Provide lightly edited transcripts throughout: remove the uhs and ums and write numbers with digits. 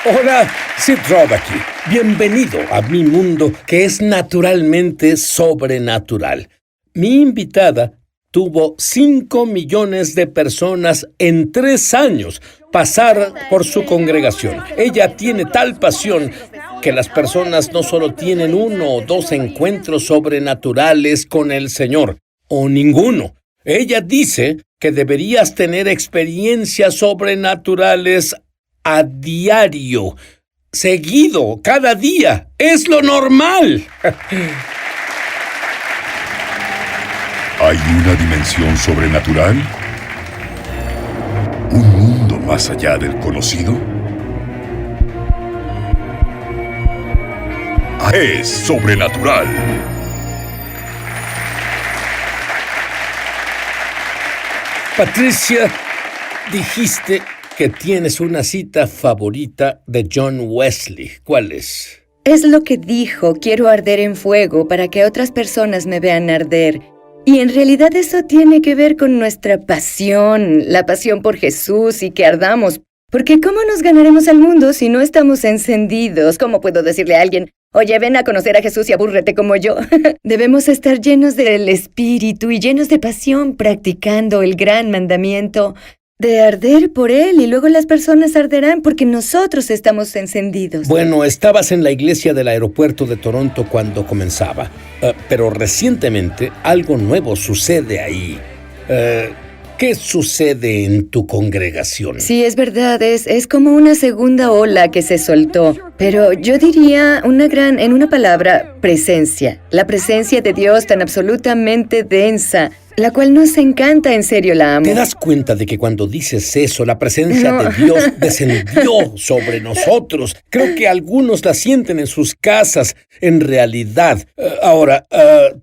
Hola, Sid Roth aquí. Bienvenido a mi mundo que es naturalmente sobrenatural. Mi invitada tuvo 5 millones de personas en 3 años pasar por su congregación. Ella tiene tal pasión que las personas no solo tienen 1 o 2 encuentros sobrenaturales con el Señor, o ninguno. Ella dice que deberías tener experiencias sobrenaturales a diario, seguido, cada día. Es lo normal. ¿Hay una dimensión sobrenatural? ¿Un mundo más allá del conocido? Es sobrenatural. Patricia, dijiste que tienes una cita favorita de John Wesley. ¿Cuál es? Es lo que dijo: quiero arder en fuego para que otras personas me vean arder. Y en realidad eso tiene que ver con nuestra pasión, la pasión por Jesús y que ardamos. Porque ¿cómo nos ganaremos al mundo si no estamos encendidos? ¿Cómo puedo decirle a alguien: oye, ven a conocer a Jesús y abúrrete como yo? Debemos estar llenos del Espíritu y llenos de pasión, practicando el gran mandamiento de arder por Él, y luego las personas arderán porque nosotros estamos encendidos. Bueno, estabas en la iglesia del aeropuerto de Toronto cuando comenzaba, pero recientemente algo nuevo sucede ahí. ¿Qué sucede en tu congregación? Sí, es verdad, es como una segunda ola que se soltó. Pero yo diría en una palabra, presencia. La presencia de Dios tan absolutamente densa, la cual nos encanta, en serio la amo. ¿Te das cuenta de que cuando dices eso, la presencia de Dios descendió sobre nosotros? Creo que algunos la sienten en sus casas, en realidad. Ahora,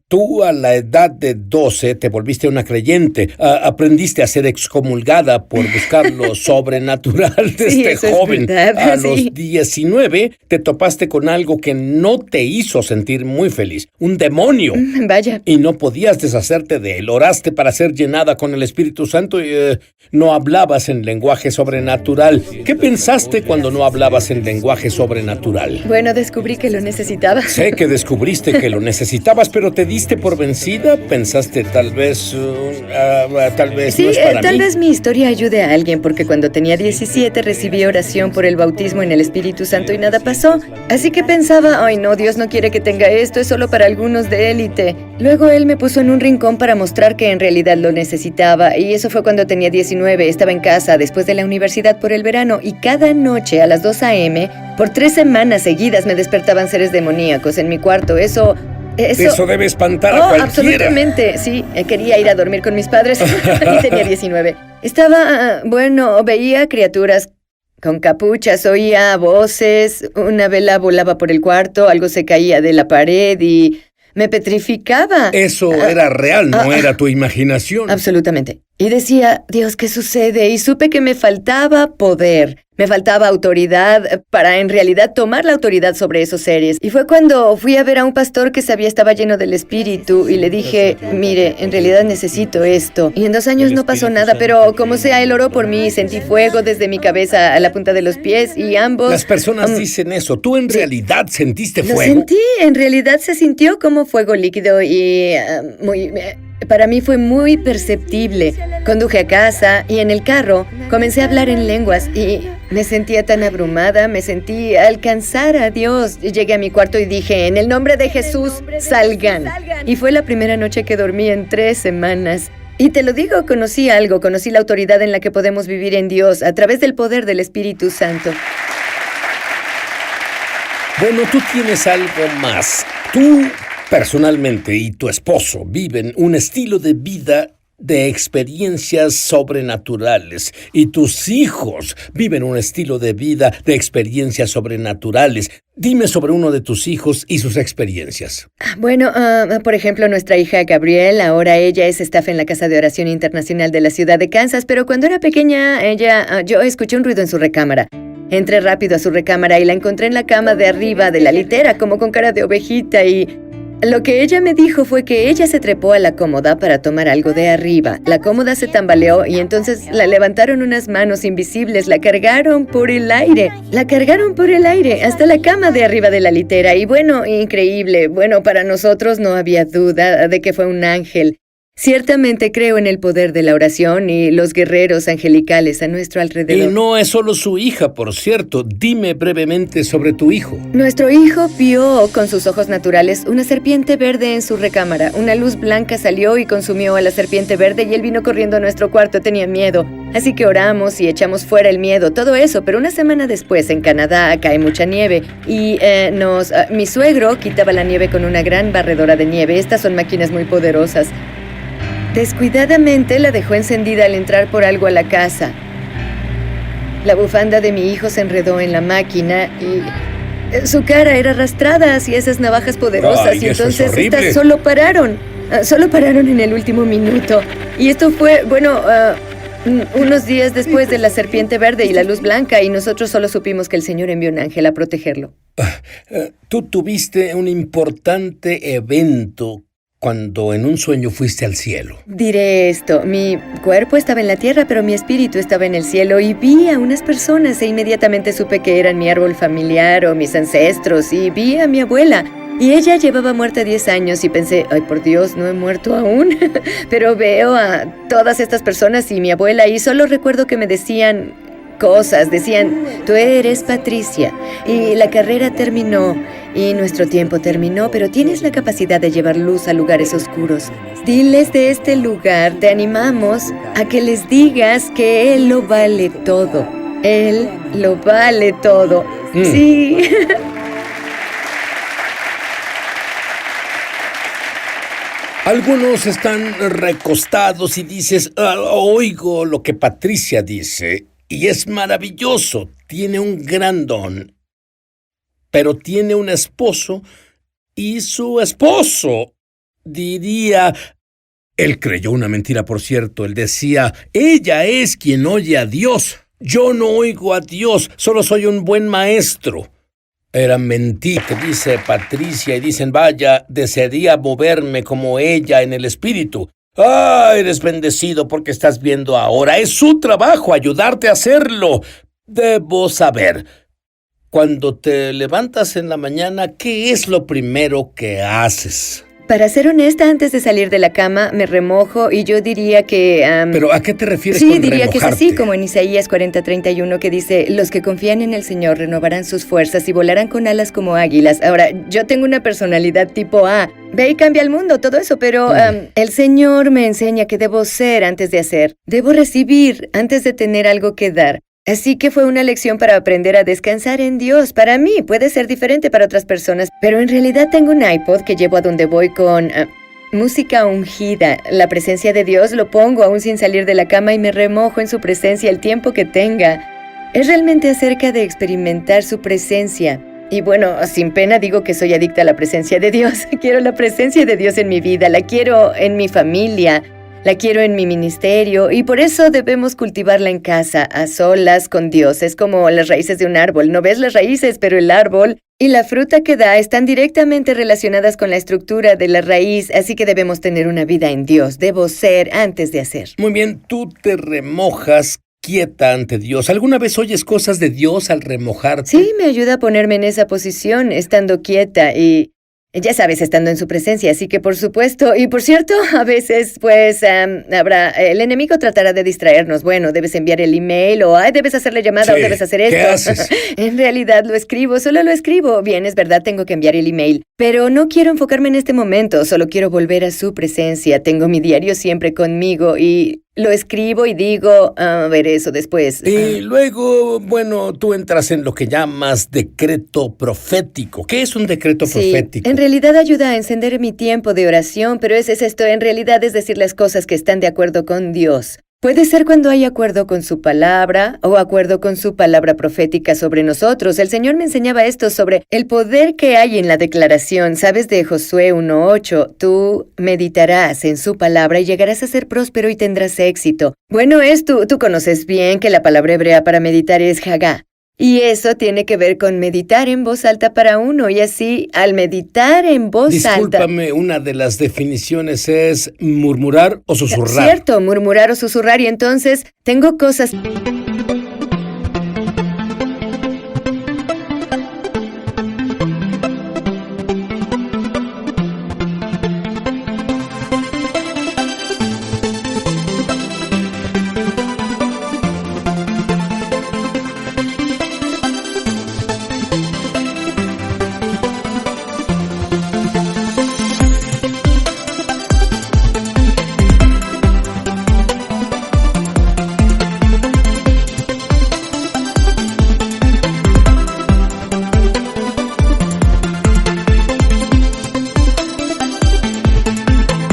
tú a la edad de 12 te volviste una creyente. Aprendiste a ser excomulgada por buscar lo sobrenatural desde joven. A los 19 te topaste con algo que no te hizo sentir muy feliz. Un demonio. Vaya. Y no podías deshacerte de él. Oraste para ser llenada con el Espíritu Santo y no hablabas en lenguaje sobrenatural. ¿Qué pensaste cuando no hablabas en lenguaje sobrenatural? Bueno, descubrí que lo necesitaba. Sé que descubriste que lo necesitabas, pero ¿te diste por vencida? ¿Pensaste tal vez no es para mí? Sí, tal vez mi historia ayude a alguien, porque cuando tenía 17 recibí oración por el bautismo en el Espíritu Santo y nada pasó. Así que pensaba: ay no, Dios no quiere que tenga esto, es solo para algunos de élite. Luego Él me puso en un rincón para mostrar que en realidad lo necesitaba, y eso fue cuando tenía 19. Estaba en casa después de la universidad por el verano, y cada noche a las 2 a.m., por 3 semanas seguidas me despertaban seres demoníacos en mi cuarto. Eso debe espantar a cualquiera. Absolutamente, sí. Quería ir a dormir con mis padres y tenía 19. Veía criaturas con capuchas, oía voces, una vela volaba por el cuarto, algo se caía de la pared y me petrificaba. Eso era real, no era tu imaginación. Absolutamente. Y decía: Dios, ¿qué sucede? Y supe que me faltaba poder. Me faltaba autoridad para en realidad tomar la autoridad sobre esos seres. Y fue cuando fui a ver a un pastor que estaba lleno del Espíritu y le dije: mire, en realidad necesito esto. Y en 2 años no pasó nada, pero como sea, él oró por mí y sentí fuego desde mi cabeza a la punta de los pies y ambos... Las personas dicen eso. ¿Tú en realidad sentiste fuego? Lo sentí, en realidad se sintió como fuego líquido y para mí fue muy perceptible. Conduje a casa y en el carro comencé a hablar en lenguas y me sentía tan abrumada, me sentí alcanzar a Dios. Llegué a mi cuarto y dije: en el nombre de Jesús, salgan. Y fue la primera noche que dormí en 3 semanas. Y te lo digo, conocí la autoridad en la que podemos vivir en Dios a través del poder del Espíritu Santo. Bueno, tú tienes algo más. Tú personalmente y tu esposo viven un estilo de vida de experiencias sobrenaturales, y tus hijos viven un estilo de vida de experiencias sobrenaturales. Dime sobre uno de tus hijos y sus experiencias. Bueno, por ejemplo, nuestra hija Gabrielle, ahora ella es staff en la Casa de Oración Internacional de la ciudad de Kansas, pero cuando era pequeña, yo escuché un ruido en su recámara. Entré rápido a su recámara y la encontré en la cama de arriba de la litera, como con cara de ovejita, y Lo que ella me dijo fue que ella se trepó a la cómoda para tomar algo de arriba. La cómoda se tambaleó y entonces la levantaron unas manos invisibles, la cargaron por el aire. La cargaron por el aire hasta la cama de arriba de la litera. Y bueno, increíble. Bueno, para nosotros no había duda de que fue un ángel. Ciertamente creo en el poder de la oración y los guerreros angelicales a nuestro alrededor. Y no es solo su hija, por cierto. Dime brevemente sobre tu hijo. Nuestro hijo vio con sus ojos naturales una serpiente verde en su recámara. Una luz blanca salió y consumió a la serpiente verde y él vino corriendo a nuestro cuarto. Tenía miedo. Así que oramos y echamos fuera el miedo, todo eso. Pero una semana después, en Canadá, cae mucha nieve y mi suegro quitaba la nieve con una gran barredora de nieve. Estas son máquinas muy poderosas. Descuidadamente la dejó encendida al entrar por algo a la casa. La bufanda de mi hijo se enredó en la máquina y su cara era arrastrada hacia esas navajas poderosas. Ay, y eso es entonces horrible. estas solo pararon en el último minuto. Y esto fue, unos días después de la serpiente verde y la luz blanca, y nosotros solo supimos que el Señor envió un ángel a protegerlo. Tú tuviste un importante evento cuando en un sueño fuiste al cielo. Diré esto, mi cuerpo estaba en la tierra, pero mi espíritu estaba en el cielo y vi a unas personas e inmediatamente supe que eran mi árbol familiar o mis ancestros y vi a mi abuela. Y ella llevaba muerta 10 años y pensé, ay, por Dios, no he muerto aún. Pero veo a todas estas personas y mi abuela y solo recuerdo que me decían cosas, decían, tú eres Patricia y la carrera terminó y nuestro tiempo terminó, pero tienes la capacidad de llevar luz a lugares oscuros. Diles de este lugar, te animamos a que les digas que Él lo vale todo. Él lo vale todo. Sí. Algunos están recostados y dices, oigo lo que Patricia dice, y es maravilloso, tiene un gran don, pero tiene un esposo, y su esposo diría... Él creyó una mentira, por cierto, él decía, ella es quien oye a Dios, yo no oigo a Dios, solo soy un buen maestro. Era mentira, dice Patricia, y dicen, vaya, desearía moverme como ella en el espíritu. ¡Ah, eres bendecido porque estás viendo ahora! Es su trabajo ayudarte a hacerlo. Debo saber, cuando te levantas en la mañana, ¿qué es lo primero que haces? Para ser honesta, antes de salir de la cama, me remojo y yo diría que... ¿Pero a qué te refieres sí, con diría que es así, remojarte? como en Isaías 40:31, que dice, los que confían en el Señor renovarán sus fuerzas y volarán con alas como águilas. Ahora, yo tengo una personalidad tipo A. Ve y cambia el mundo, todo eso, pero el Señor me enseña que debo ser antes de hacer. Debo recibir antes de tener algo que dar. Así que fue una lección para aprender a descansar en Dios. Para mí puede ser diferente para otras personas, pero en realidad tengo un iPod que llevo a donde voy con música ungida. La presencia de Dios lo pongo aún sin salir de la cama y me remojo en su presencia el tiempo que tenga. Es realmente acerca de experimentar su presencia. Y bueno, sin pena digo que soy adicta a la presencia de Dios. Quiero la presencia de Dios en mi vida, la quiero en mi familia. La quiero en mi ministerio y por eso debemos cultivarla en casa, a solas con Dios. Es como las raíces de un árbol. No ves las raíces, pero el árbol y la fruta que da están directamente relacionadas con la estructura de la raíz, así que debemos tener una vida en Dios. Debo ser antes de hacer. Muy bien, tú te remojas quieta ante Dios. ¿Alguna vez oyes cosas de Dios al remojarte? Sí, me ayuda a ponerme en esa posición, estando quieta y... ya sabes, estando en su presencia, así que por supuesto, y por cierto, a veces, pues, el enemigo tratará de distraernos. Bueno, debes enviar el email, o debes hacerle llamada, Sí, o debes hacer esto. ¿qué haces? En realidad lo escribo, solo lo escribo. Bien, es verdad, tengo que enviar el email. Pero no quiero enfocarme en este momento, solo quiero volver a su presencia. Tengo mi diario siempre conmigo y... lo escribo y digo, veré eso después. Y luego, bueno, tú entras en lo que llamas decreto profético. ¿Qué es un decreto profético? En realidad ayuda a encender mi tiempo de oración, pero es esto, en realidad es decir las cosas que están de acuerdo con Dios. Puede ser cuando hay acuerdo con su palabra o acuerdo con su palabra profética sobre nosotros. El Señor me enseñaba esto sobre el poder que hay en la declaración. ¿Sabes de Josué 1:8? Tú meditarás en su palabra y llegarás a ser próspero y tendrás éxito. Bueno, tú conoces bien que la palabra hebrea para meditar es hagá. Y eso tiene que ver con meditar en voz alta para uno. Y así, al meditar en voz alta... Discúlpame, una de las definiciones es murmurar o susurrar. Cierto, murmurar o susurrar. Y entonces, tengo cosas...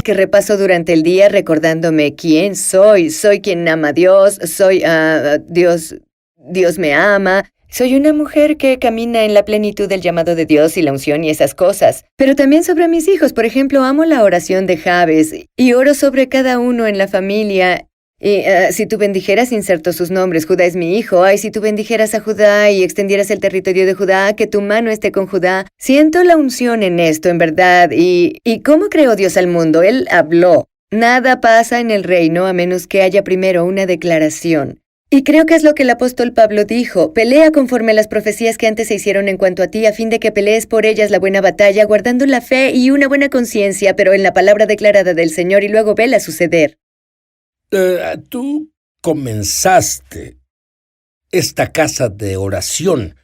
que repaso durante el día recordándome quién soy. Soy quien ama a Dios, soy Dios me ama. Soy una mujer que camina en la plenitud del llamado de Dios y la unción y esas cosas. Pero también sobre mis hijos. Por ejemplo, amo la oración de Jabes y oro sobre cada uno en la familia. Y si tú bendijeras, inserto sus nombres. Judá es mi hijo. Ay, si tú bendijeras a Judá y extendieras el territorio de Judá, que tu mano esté con Judá. Siento la unción en esto, en verdad. ¿Y cómo creó Dios al mundo? Él habló. Nada pasa en el reino a menos que haya primero una declaración. Y creo que es lo que el apóstol Pablo dijo. Pelea conforme a las profecías que antes se hicieron en cuanto a ti, a fin de que pelees por ellas la buena batalla, guardando la fe y una buena conciencia, pero en la palabra declarada del Señor, y luego vela suceder. Tú comenzaste esta casa de oración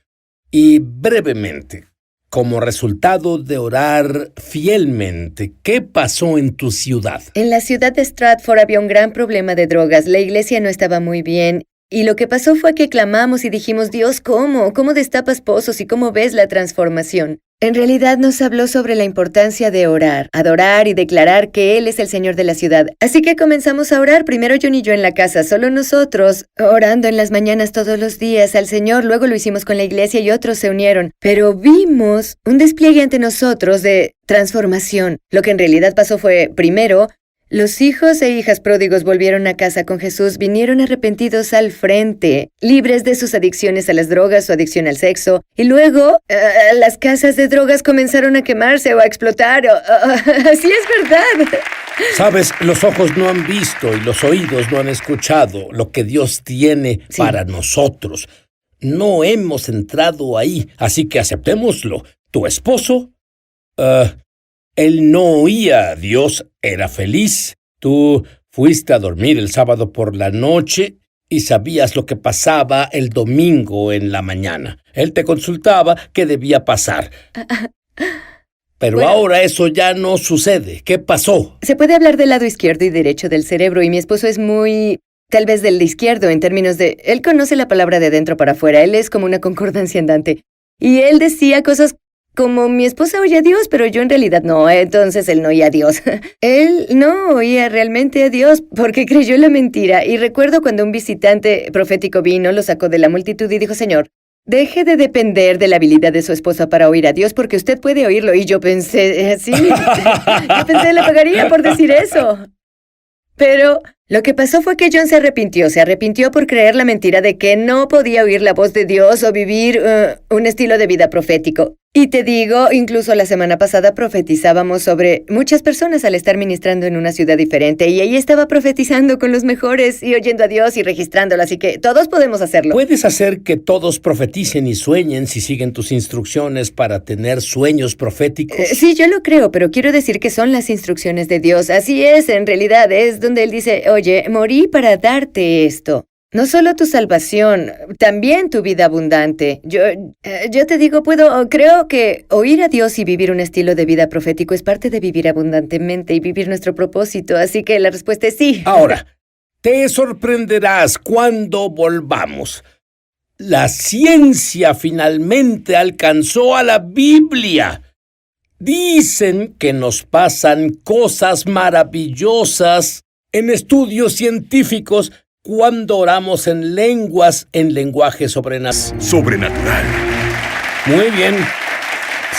y brevemente, como resultado de orar fielmente, ¿qué pasó en tu ciudad? En la ciudad de Stratford había un gran problema de drogas. La iglesia no estaba muy bien. Y lo que pasó fue que clamamos y dijimos, Dios, ¿cómo? ¿Cómo destapas pozos y cómo ves la transformación? En realidad nos habló sobre la importancia de orar, adorar y declarar que Él es el Señor de la ciudad. Así que comenzamos a orar, primero John y yo en la casa, solo nosotros, orando en las mañanas todos los días al Señor. Luego lo hicimos con la iglesia y otros se unieron. Pero vimos un despliegue ante nosotros de transformación. Lo que en realidad pasó fue, primero, los hijos e hijas pródigos volvieron a casa con Jesús, vinieron arrepentidos al frente, libres de sus adicciones a las drogas, su adicción al sexo, y luego las casas de drogas comenzaron a quemarse o a explotar. Así es verdad. Sabes, los ojos no han visto y los oídos no han escuchado lo que Dios tiene para nosotros. No hemos entrado ahí, así que aceptémoslo. Tu esposo, él no oía a Dios, era feliz. Tú fuiste a dormir el sábado por la noche y sabías lo que pasaba el domingo en la mañana. Él te consultaba qué debía pasar. Pero bueno, ahora eso ya no sucede. ¿Qué pasó? Se puede hablar del lado izquierdo y derecho del cerebro, y mi esposo es muy... tal vez del izquierdo en términos de... Él conoce la palabra de dentro para afuera, él es como una concordancia andante. Y él decía cosas como mi esposa oye a Dios, pero yo en realidad no, entonces él no oía a Dios. Él no oía realmente a Dios porque creyó la mentira. Y recuerdo cuando un visitante profético vino, lo sacó de la multitud y dijo, Señor, deje de depender de la habilidad de su esposa para oír a Dios porque usted puede oírlo. Y yo pensé, sí, yo pensé, le pagaría por decir eso. Pero lo que pasó fue que John se arrepintió por creer la mentira de que no podía oír la voz de Dios o vivir un estilo de vida profético. Y te digo, incluso la semana pasada profetizábamos sobre muchas personas al estar ministrando en una ciudad diferente, y ella estaba profetizando con los mejores y oyendo a Dios y registrándolo, así que todos podemos hacerlo. ¿Puedes hacer que todos profeticen y sueñen si siguen tus instrucciones para tener sueños proféticos? Sí, yo lo creo, pero quiero decir que son las instrucciones de Dios. Así es, en realidad, es donde Él dice, oye, morí para darte esto. No solo tu salvación, también tu vida abundante. Yo te digo, creo que oír a Dios y vivir un estilo de vida profético es parte de vivir abundantemente y vivir nuestro propósito, así que la respuesta es sí. Ahora, te sorprenderás cuando volvamos. La ciencia finalmente alcanzó a la Biblia. Dicen que nos pasan cosas maravillosas en estudios científicos cuando oramos en lenguas, en lenguaje sobrenatural. Muy bien.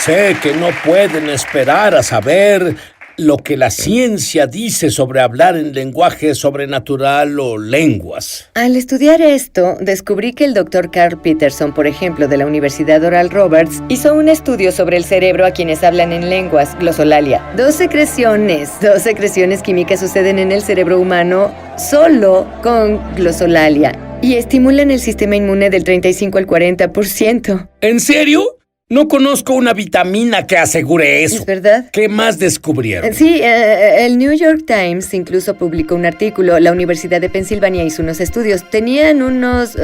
Sé que no pueden esperar a saber lo que la ciencia dice sobre hablar en lenguaje sobrenatural o lenguas. Al estudiar esto, descubrí que el Dr. Carl Peterson, por ejemplo, de la Universidad Oral Roberts, hizo un estudio sobre el cerebro a quienes hablan en lenguas, glosolalia. Dos secreciones químicas suceden en el cerebro humano solo con glosolalia y estimulan el sistema inmune del 35 al 40%. ¿En serio? No conozco una vitamina que asegure eso. ¿Es verdad? ¿Qué más descubrieron? Sí, el New York Times incluso publicó un artículo. La Universidad de Pensilvania hizo unos estudios. Tenían unos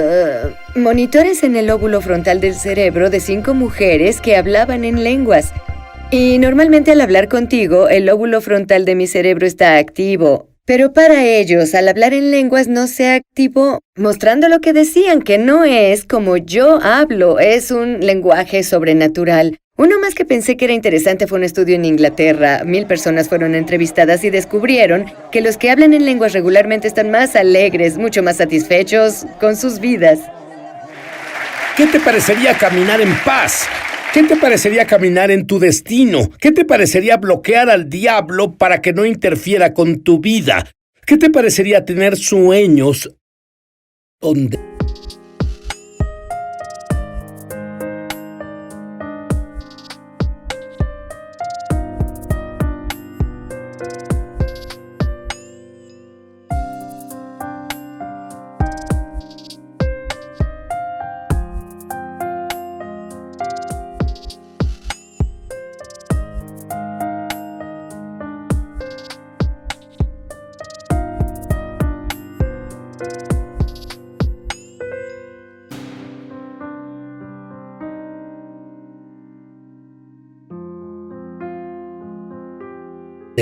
monitores en el lóbulo frontal del cerebro de 5 mujeres que hablaban en lenguas. Y normalmente al hablar contigo, el lóbulo frontal de mi cerebro está activo. Pero para ellos, al hablar en lenguas no se activó, mostrando lo que decían, que no es como yo hablo, es un lenguaje sobrenatural. Uno más que pensé que era interesante fue un estudio en Inglaterra. 1000 personas fueron entrevistadas y descubrieron que los que hablan en lenguas regularmente están más alegres, mucho más satisfechos con sus vidas. ¿Qué te parecería caminar en paz? ¿Qué te parecería caminar en tu destino? ¿Qué te parecería bloquear al diablo para que no interfiera con tu vida? ¿Qué te parecería tener sueños donde...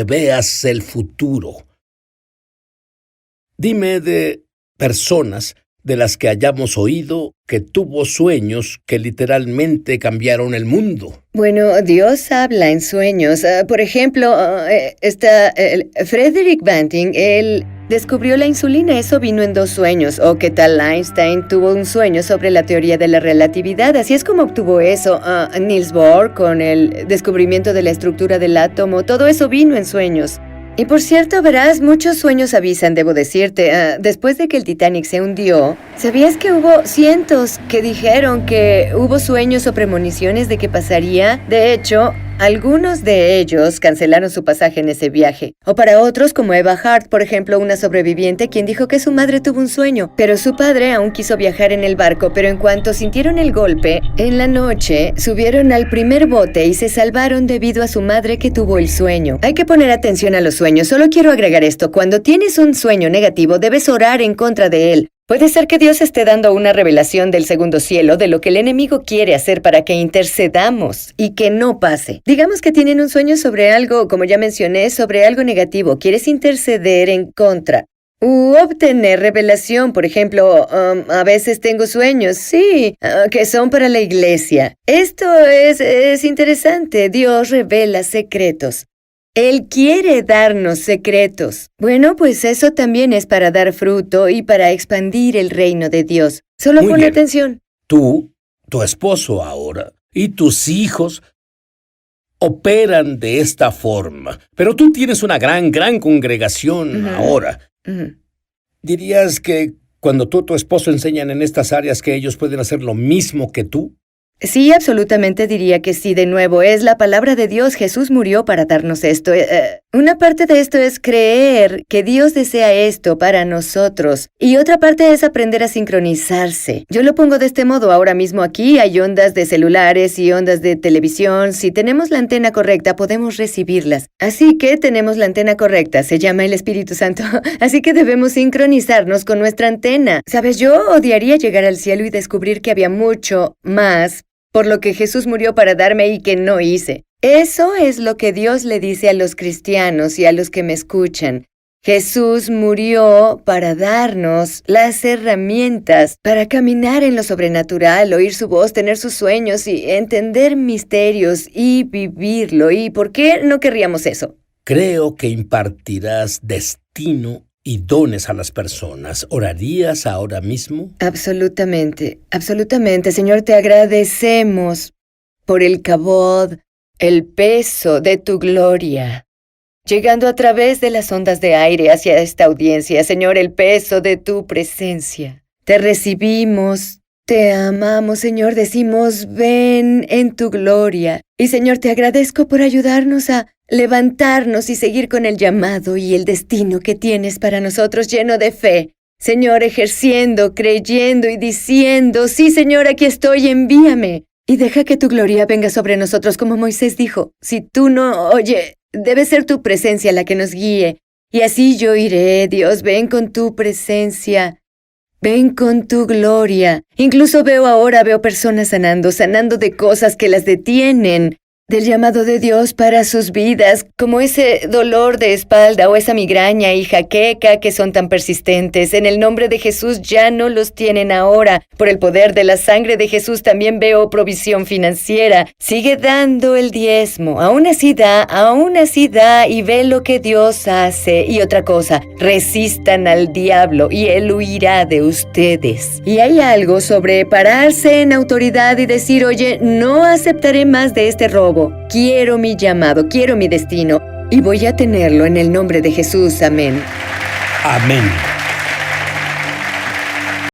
veas el futuro? Dime de personas de las que hayamos oído que tuvo sueños que literalmente cambiaron el mundo. Bueno, Dios habla en sueños. Por ejemplo, está Frederick Banting, él descubrió la insulina, eso vino en 2 sueños. O qué tal Einstein tuvo un sueño sobre la teoría de la relatividad, así es como obtuvo eso. Niels Bohr con el descubrimiento de la estructura del átomo, todo eso vino en sueños. Y por cierto, verás, muchos sueños avisan, debo decirte. Después de que el Titanic se hundió, ¿sabías que hubo cientos que dijeron que hubo sueños o premoniciones de qué pasaría? De hecho, algunos de ellos cancelaron su pasaje en ese viaje. O para otros, como Eva Hart, por ejemplo, una sobreviviente quien dijo que su madre tuvo un sueño, pero su padre aún quiso viajar en el barco, pero en cuanto sintieron el golpe, en la noche subieron al primer bote y se salvaron debido a su madre que tuvo el sueño. Hay que poner atención a los sueños. Solo quiero agregar esto. Cuando tienes un sueño negativo, debes orar en contra de él. Puede ser que Dios esté dando una revelación del segundo cielo de lo que el enemigo quiere hacer para que intercedamos y que no pase. Digamos que tienen un sueño sobre algo, como ya mencioné, sobre algo negativo. Quieres interceder en contra. U obtener revelación, por ejemplo, a veces tengo sueños, sí, que son para la iglesia. Esto es interesante. Dios revela secretos. Él quiere darnos secretos. Bueno, pues eso también es para dar fruto y para expandir el reino de Dios. Solo pon atención. Tú, tu esposo ahora y tus hijos operan de esta forma, pero tú tienes una gran congregación ahora. ¿Dirías que cuando tú y tu esposo enseñan en estas áreas que ellos pueden hacer lo mismo que tú? Sí, absolutamente diría que sí. De nuevo, es la palabra de Dios. Jesús murió para darnos esto. Una parte de esto es creer que Dios desea esto para nosotros. Y otra parte es aprender a sincronizarse. Yo lo pongo de este modo. Ahora mismo aquí hay ondas de celulares y ondas de televisión. Si tenemos la antena correcta, podemos recibirlas. Así que tenemos la antena correcta. Se llama el Espíritu Santo. Así que debemos sincronizarnos con nuestra antena. ¿Sabes? Yo odiaría llegar al cielo y descubrir que había mucho más por lo que Jesús murió para darme y que no hice. Eso es lo que Dios le dice a los cristianos y a los que me escuchan. Jesús murió para darnos las herramientas para caminar en lo sobrenatural, oír su voz, tener sus sueños y entender misterios y vivirlo. ¿Y por qué no querríamos eso? Creo que impartirás destino y dones a las personas. ¿Orarías ahora mismo? Absolutamente, absolutamente. Señor, te agradecemos por el kabod, el peso de tu gloria. llegando a través de las ondas de aire hacia esta audiencia, Señor, el peso de tu presencia. Te recibimos, te amamos, Señor, decimos, ven en tu gloria. Y Señor, te agradezco por ayudarnos a levantarnos y seguir con el llamado y el destino que tienes para nosotros lleno de fe. Señor, ejerciendo, creyendo y diciendo, sí, Señor, aquí estoy, envíame. Y deja que tu gloria venga sobre nosotros, como Moisés dijo. Si tú no, oye, debe ser tu presencia la que nos guíe. Y así yo iré, Dios, ven con tu presencia. Ven con tu gloria. Incluso veo personas sanando de cosas que las detienen del llamado de Dios para sus vidas, como ese dolor de espalda o esa migraña y jaqueca que son tan persistentes. En el nombre de Jesús ya no los tienen ahora. Por el poder de la sangre de Jesús también veo provisión financiera. Sigue dando el diezmo. Aún así da y ve lo que Dios hace. Y otra cosa, resistan al diablo y él huirá de ustedes. Y hay algo sobre pararse en autoridad y decir, oye, no aceptaré más de este robo. Quiero mi llamado, quiero mi destino, y voy a tenerlo en el nombre de Jesús. Amén. Amén.